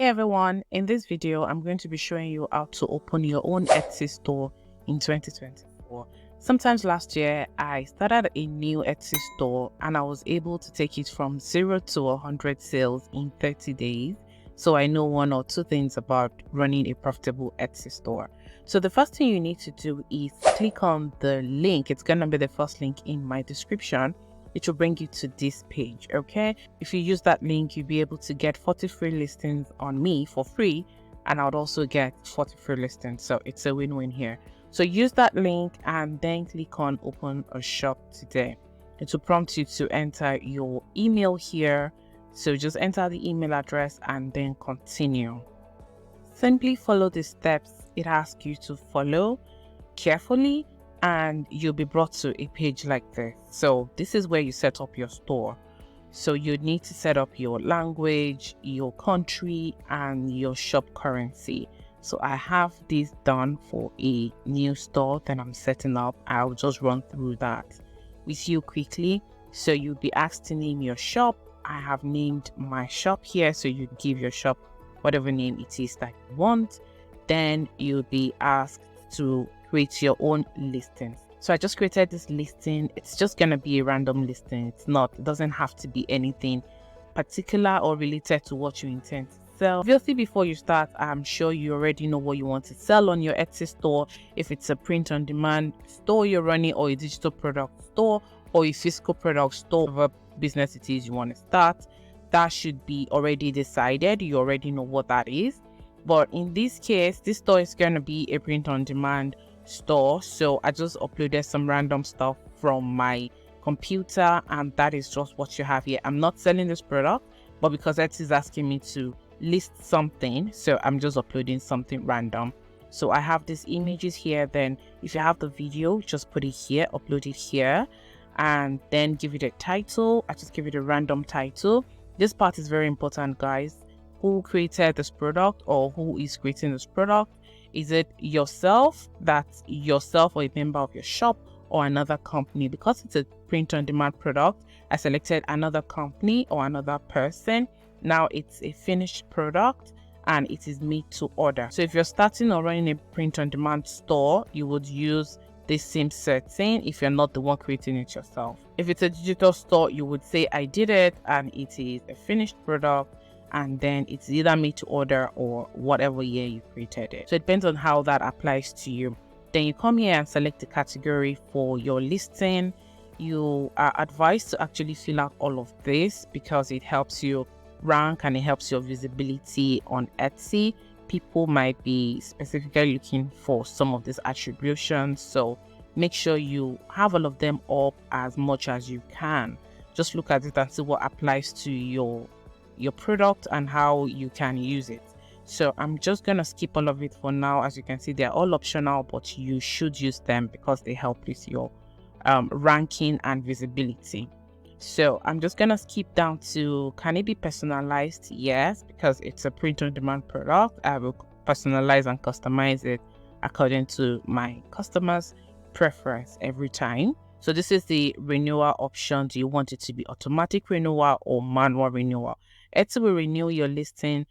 Hey everyone, in this video I'm going to be showing you how to open your own Etsy store in 2024. Sometimes last year I started a new Etsy store and I was able to take it from 0 to 100 sales in 30 days. So I know one or two things about running a profitable Etsy store. So the first thing you need to do is click on the link. It's going to be the first link in my description. It will bring you to this page. Okay, if you use that link, you'll be able to get 40 free listings on me for free, and I would also get 40 free listings. So it's a win-win here. So use that link and then click on open a shop today. It will prompt you to enter your email here. So just enter the email address and then continue. Simply follow the steps it asks you to follow carefully, and you'll be brought to a page like this. So this is where you set up your store. So you need to set up your language, your country, and your shop currency. So I have this done for a new store that I'm setting up. I'll just run through that with you quickly. So you'll be asked to name your shop. I have named my shop here, so you give your shop whatever name it is that you want. Then you'll be asked to create your own listings. So I just created this listing. It's just gonna be a random listing. It doesn't have to be anything particular or related to what you intend to sell. Obviously, before you start, I'm sure you already know what you want to sell on your Etsy store. If it's a print on demand store you're running, or a digital product store, or a physical product store, whatever business it is you want to start, that should be already decided. You already know what that is. But in this case, this store is going to be a print on demand store. So I just uploaded some random stuff from my computer, and that is just what you have here. I'm not selling this product, but because Etsy is asking me to list something, so I'm just uploading something random. So I have these images here. Then if you have the video, just put it here, upload it here, and then give it a title. I just give it a random title. This part is very important, guys. Who created this product, or who is creating this product? Is it yourself, that's yourself or a member of your shop, or another company? Because it's a print on demand product, I selected another company or another person. Now it's a finished product and it is made to order. So if you're starting or running a print on demand store, you would use this same setting if you're not the one creating it yourself. If it's a digital store, you would say I did it and it is a finished product, and then it's either made to order or whatever year you created it. So it depends on how that applies to you. Then you come here and select the category for your listing. You are advised to actually fill out all of this because it helps you rank and it helps your visibility on Etsy. People might be specifically looking for some of these attributions, so make sure you have all of them up as much as you can. Just look at it and see what applies to your product and how you can use it. So I'm just gonna skip all of it for now. As you can see, they're all optional, but you should use them because they help with your ranking and visibility. So I'm just gonna skip down to, can it be personalized? Yes, because it's a print on demand product. I will personalize and customize it according to my customers' preference every time. So this is the renewal option. Do you want it to be automatic renewal or manual renewal? Etsy will renew your listing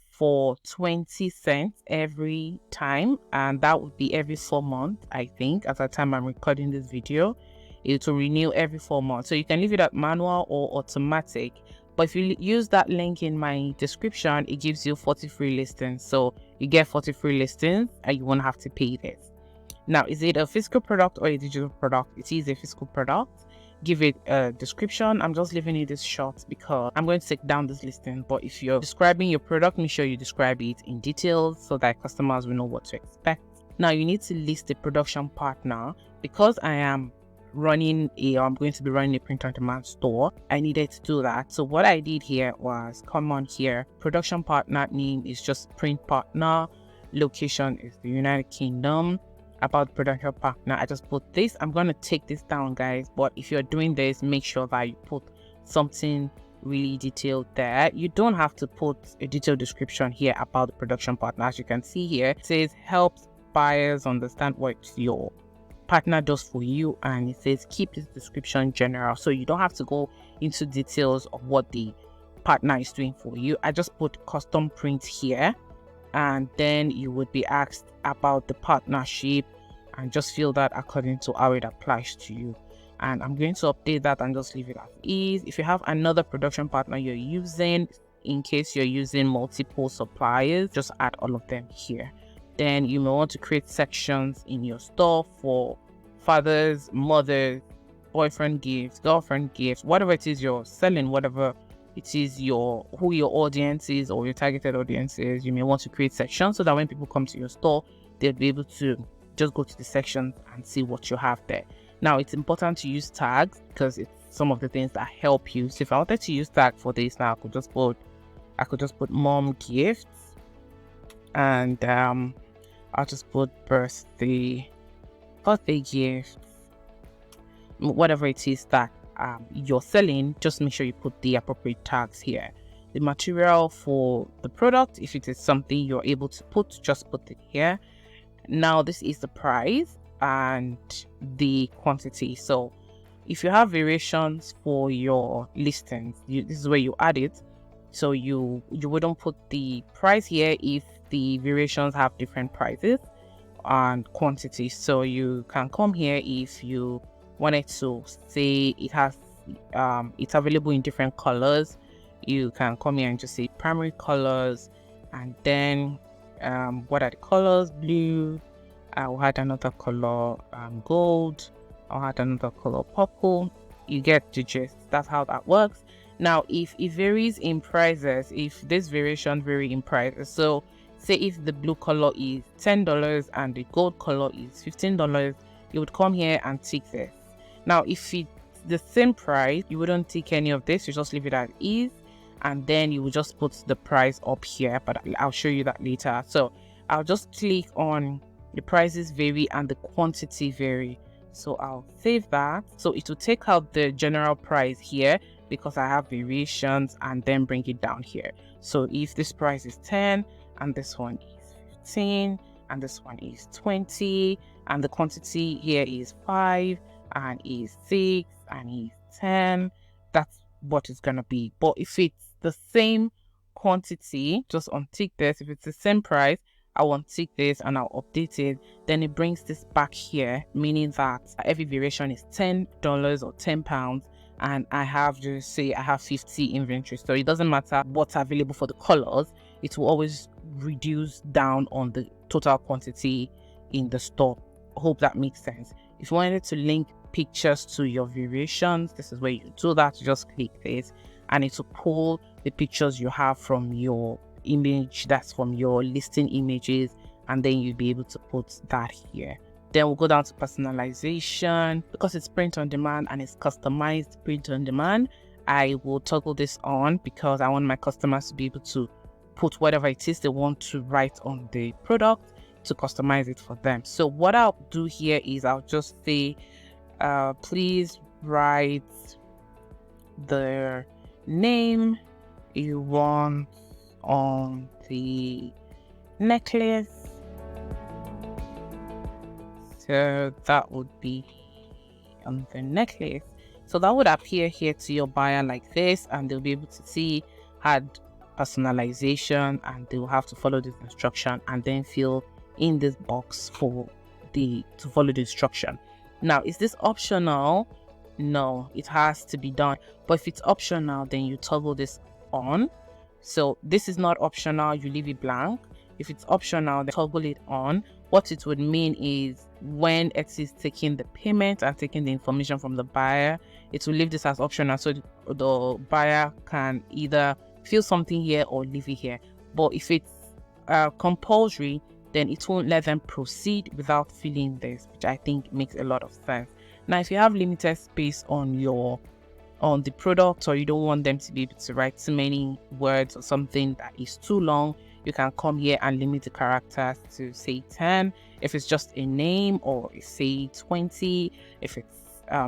for 20 cents every time, and that would be every 4 months, I think, at the time I'm recording this video. It will renew every 4 months. So you can leave it at manual or automatic. But if you use that link in my description, it gives you 40 free listings. So you get 40 free listings and you won't have to pay this. Now, is it a physical product or a digital product? It is a physical product. Give it a description. I'm just leaving it this short because I'm going to take down this listing. But if you're describing your product, make sure you describe it in detail so that customers will know what to expect. Now you need to list a production partner. Because I'm going to be running a print on demand store, I needed to do that. So what I did here was come on here. Production partner name is just print partner. Location is the United Kingdom. About production partner, I just put this. I'm going to take this down, guys, but if you're doing this, make sure that you put something really detailed there. You don't have to put a detailed description here about the production partner. As you can see here, it says helps buyers understand what your partner does for you, and it says keep this description general, so you don't have to go into details of what the partner is doing for you. I just put custom print here, and then you would be asked about the partnership, and just fill that according to how it applies to you. And I'm going to update that and just leave it as is. If you have another production partner you're using, in case you're using multiple suppliers, just add all of them here. Then you may want to create sections in your store for fathers, mothers, boyfriend gifts, girlfriend gifts, whatever it is you're selling, whatever it is who your audience is or your targeted audience is. You may want to create sections so that when people come to your store, they'll be able to just go to the sections and see what you have there. Now, it's important to use tags because it's some of the things that help you. So if I wanted to use tag for this now, I could just put mom gifts, and I'll just put birthday gifts, whatever it is that you're selling. Just make sure you put the appropriate tags here. The material for the product, if it is something you're able to put, just put it here. Now, this is the price and the quantity. So if you have variations for your listings, this is where you add it. So you wouldn't put the price here if the variations have different prices and quantities. So you can come here if you wanted to say it has it's available in different colors. You can come here and just say primary colors, and then what are the colors? Blue, I'll add another color, gold, I'll add another color, purple. You get the gist. That's how that works. Now, if it varies in prices, if this variation vary in prices, so say if the blue color is $10 and the gold color is $15, you would come here and tick this. Now, if it's the same price, you wouldn't tick any of this. You just leave it as is, and then you will just put the price up here, but I'll show you that later. So I'll just click on the prices vary and the quantity vary. So I'll save that. So it will take out the general price here because I have variations, and then bring it down here. So if this price is 10 and this one is 15 and this one is 20 and the quantity here is 5 and is 6 and is 10, that's what it's gonna be. But if it's the same quantity, just untick this. If it's the same price, I will untick this and I'll update it. Then it brings this back here, meaning that every variation is $10 or £10, and I have, just say I have 50 inventory. So it doesn't matter what's available for the colors, it will always reduce down on the total quantity in the store. Hope that makes sense. If you wanted to link pictures to your variations, this is where you do that. You just click this and it will pull the pictures you have from your image, that's from your listing images, and then you'll be able to put that here. Then we'll go down to personalization. Because it's print on demand and it's customized print on demand, I will toggle this on because I want my customers to be able to put whatever it is they want to write on the product to customize it for them. So what I'll do here is I'll just say please write the name you want on the necklace. So that would be on the necklace. So that would appear here to your buyer like this, and they'll be able to see add personalization, and they will have to follow this instruction and then fill in this box to follow the instruction. Now, is this optional? No, it has to be done. But if it's optional, then you toggle this on. So this is not optional, you leave it blank. If it's optional, then toggle it on. What it would mean is when Etsy is taking the payment and taking the information from the buyer, it will leave this as optional, so the buyer can either fill something here or leave it here. But if it's compulsory, then it won't let them proceed without filling this, which I think makes a lot of sense. Now, if you have limited space on the product, or you don't want them to be able to write too many words or something that is too long, you can come here and limit the characters to say 10 if it's just a name, or say 20 if it's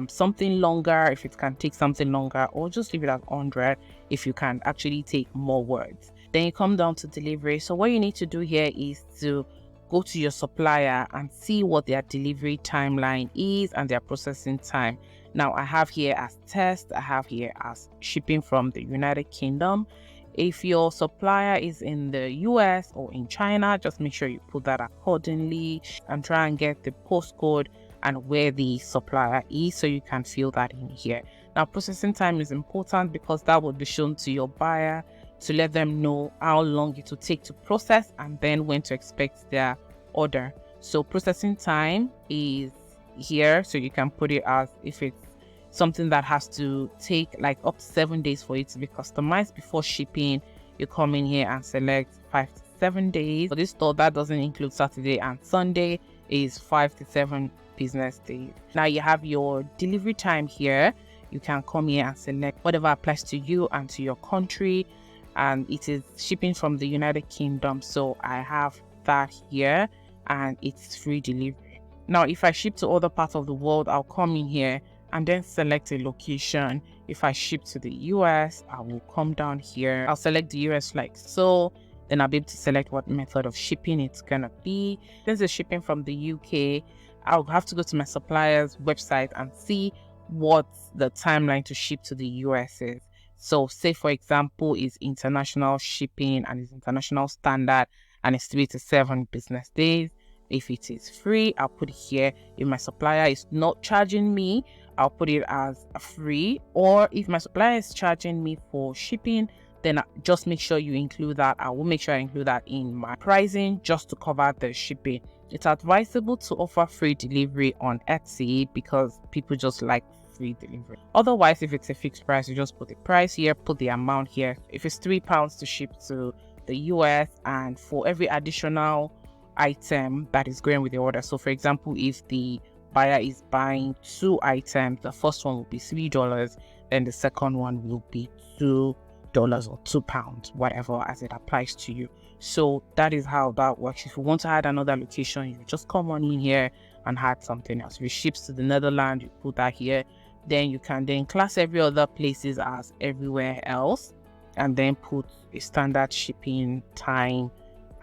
something longer, if it can take something longer, or just leave it at 100 if you can actually take more words. Then you come down to delivery. So what you need to do here is to go to your supplier and see what their delivery timeline is and their processing time. Now I have here as test, I have here as shipping from the United Kingdom. If your supplier is in the US or in China, just make sure you put that accordingly and try and get the postcode and where the supplier is so you can fill that in here. Now, processing time is important because that will be shown to your buyer to let them know how long it will take to process and then when to expect their order. So processing time is here, so you can put it as if it's something that has to take like up to 7 days for it to be customized before shipping. You come in here and select 5 to 7 days. For this store, that doesn't include Saturday and Sunday, is 5 to 7 business days. Now you have your delivery time here. You can come here and select whatever applies to you and to your country, and it is shipping from the United Kingdom, so I have that here and it's free delivery. Now if I ship to other parts of the world, I'll come in here and then select a location. If I ship to the US, I will come down here, I'll select the US like so, then I'll be able to select what method of shipping it's gonna be. This is shipping from the UK. I'll have to go to my supplier's website and see what the timeline to ship to the US is. So say for example is international shipping and it's international standard and it's 3 to 7 business days. If it is free, I'll put it here. If my supplier is not charging me, I'll put it as a free. Or if my supplier is charging me for shipping, then just make sure you include that. I will make sure I include that in my pricing just to cover the shipping. It's advisable to offer free delivery on Etsy because people just like free delivery. Otherwise, if it's a fixed price, you just put the price here, put the amount here. If it's £3 to ship to the US, and for every additional item that is going with the order. So for example, if the buyer is buying 2 items, the first one will be $3, then the second one will be $2 or £2, whatever, as it applies to you. So that is how that works. If you want to add another location, you just come on in here and add something else. If it ships to the Netherlands, you put that here. Then you can then class every other places as everywhere else and then put a standard shipping time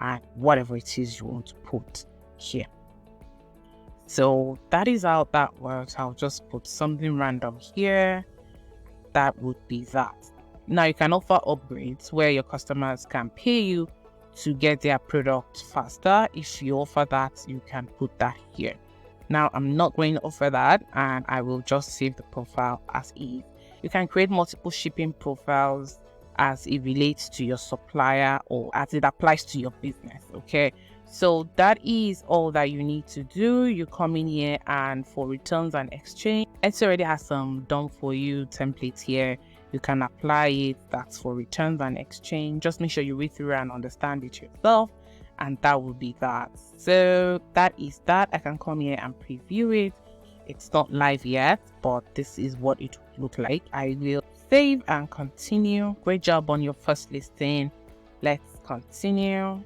and whatever it is you want to put here. So that is how that works. I'll just put something random here. That would be that. Now you can offer upgrades where your customers can pay you to get their product faster. If you offer that, you can put that here. Now I'm not going to offer that, and I will just save the profile as is. You can create multiple shipping profiles as it relates to your supplier or as it applies to your business. Okay, so that is all that you need to do. You come in here, and for returns and exchange, Etsy already has some done for you templates here. You can apply it. That's for returns and exchange. Just make sure you read through and understand it yourself, and that will be that. So that is that. I can come here and preview it. It's not live yet, but this is what it will look like. I will save and continue. Great job on your first listing. Let's continue.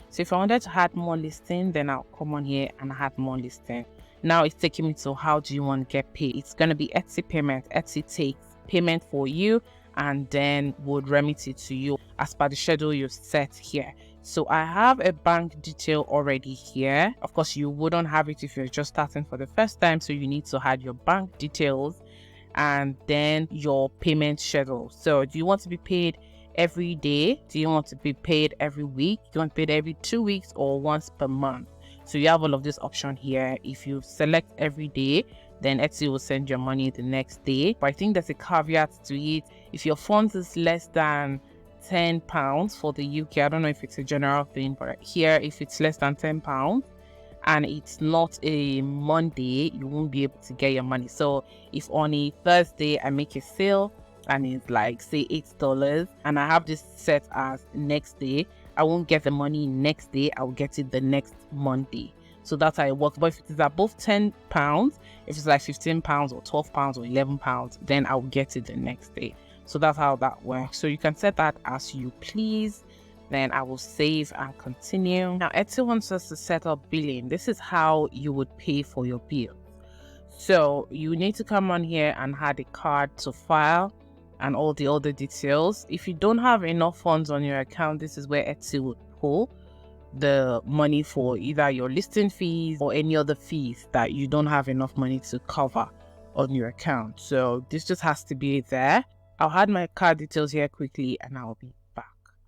So if I wanted to add more listing, then I'll come on here and add more listing. Now it's taking me to how do you want to get paid. It's going to be Etsy payment. Etsy takes payment for you and then would remit it to you as per the schedule you set here. So I have a bank detail already here. Of course, you wouldn't have it if you're just starting for the first time, so you need to add your bank details and then your payment schedule. So do you want to be paid every day? Do you want to be paid every week? Do you want to be paid every 2 weeks or once per month? So you have all of this option here. If you select every day, then Etsy will send your money the next day. But I think there's a caveat to it. If your funds is less than £10 for the UK, I don't know if it's a general thing, but here, if it's less than £10 and it's not a Monday, you won't be able to get your money. So if on a Thursday I make a sale and it's like say $8 and I have this set as next day, I won't get the money next day, I'll get it the next Monday. So that's how it works. But if it is above £10, if it's like £15 or £12 or £11, then I'll get it the next day. So that's how that works. So you can set that as you please. Then I will save and continue. Now Etsy wants us to set up billing. This is how you would pay for your bills. So you need to come on here and add a card to file and all the other details. If you don't have enough funds on your account, this is where Etsy would pull the money for either your listing fees or any other fees that you don't have enough money to cover. on your account. So this just has to be there. I'll add my card details here quickly and I'll be back.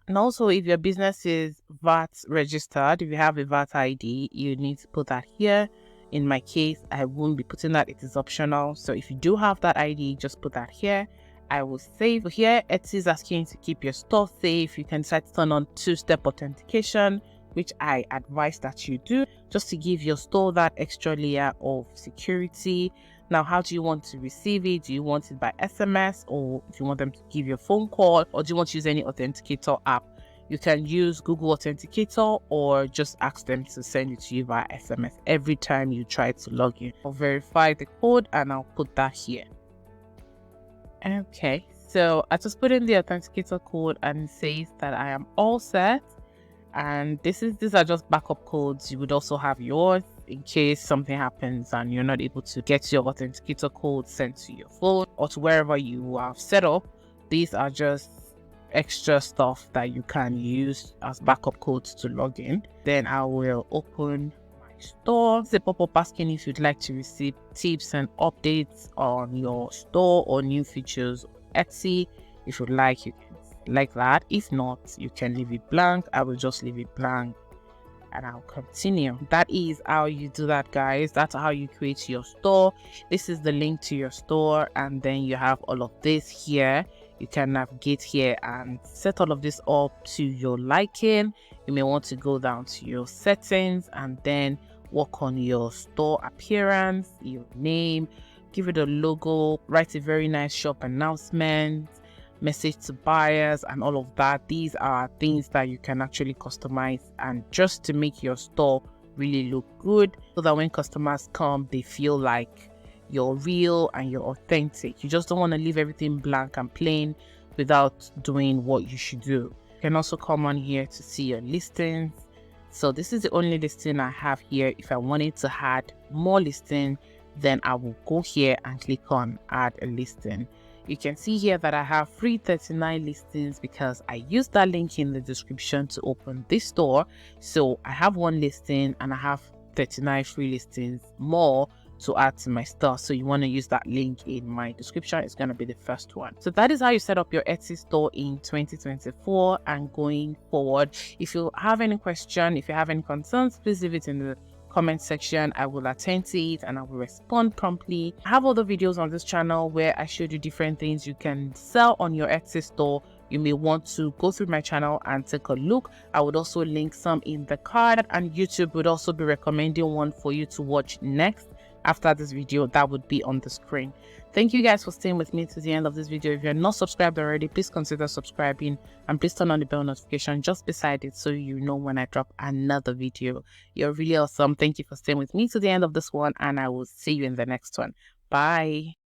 And also, if your business is VAT registered, if you have a VAT ID, you need to put that here. In my case, I won't be putting that. It is optional. So if you do have that ID, just put that here. I will save here. Etsy is asking you to keep your store safe. You can decide to turn on two-step authentication, which I advise that you do, just to give your store that extra layer of security. Now, how do you want to receive it? Do you want it by SMS, or do you want them to give you a phone call, or do you want to use any authenticator app? You can use Google Authenticator or just ask them to send it to you via SMS every time you try to log in. I'll verify the code and I'll put that here. Okay, so I just put in the authenticator code and it says that I am all set. And these are just backup codes. You would also have yours in case something happens and you're not able to get your authenticator code sent to your phone or to wherever you have set up. These are just extra stuff that you can use as backup codes to log in. Then I will open my store. It's a pop-up asking if you'd like to receive tips and updates on your store or new features on Etsy. If you'd like, you can like that. If not, you can leave it blank. I will just leave it blank and I'll continue. That is how you do that, guys. That's how you create your store. This is the link to your store, and then you have all of this here. You can navigate here and set all of this up to your liking. You may want to go down to your settings and then work on your store appearance, your name, give it a logo, write a very nice shop announcement, message to buyers, and all of that. These are things that you can actually customize, and just to make your store really look good, so that when customers come, they feel like you're real and you're authentic. You just don't want to leave everything blank and plain without doing what you should do. You can also come on here to see your listings. So this is the only listing I have here. If I wanted to add more listing, then I will go here and click on add a listing. You can see here that I have free 39 listings because I used that link in the description to open this store. So I have one listing and I have 39 free listings more to add to my store. So you want to use that link in my description. It's going to be the first one. So that is how you set up your Etsy store in 2024 and going forward. If you have any question, if you have any concerns, please leave it in the comment section. I will attend to it and I will respond promptly. I have other videos on this channel where I showed you different things you can sell on your Etsy store. You may want to go through my channel and take a look. I would also link some in the card, and YouTube would also be recommending one for you to watch next after this video that would be on the screen. Thank you guys for staying with me to the end of this video. If you're not subscribed already, please consider subscribing and please turn on the bell notification just beside it so you know when I drop another video. You're really awesome. Thank you for staying with me to the end of this one, and I will see you in the next one. Bye.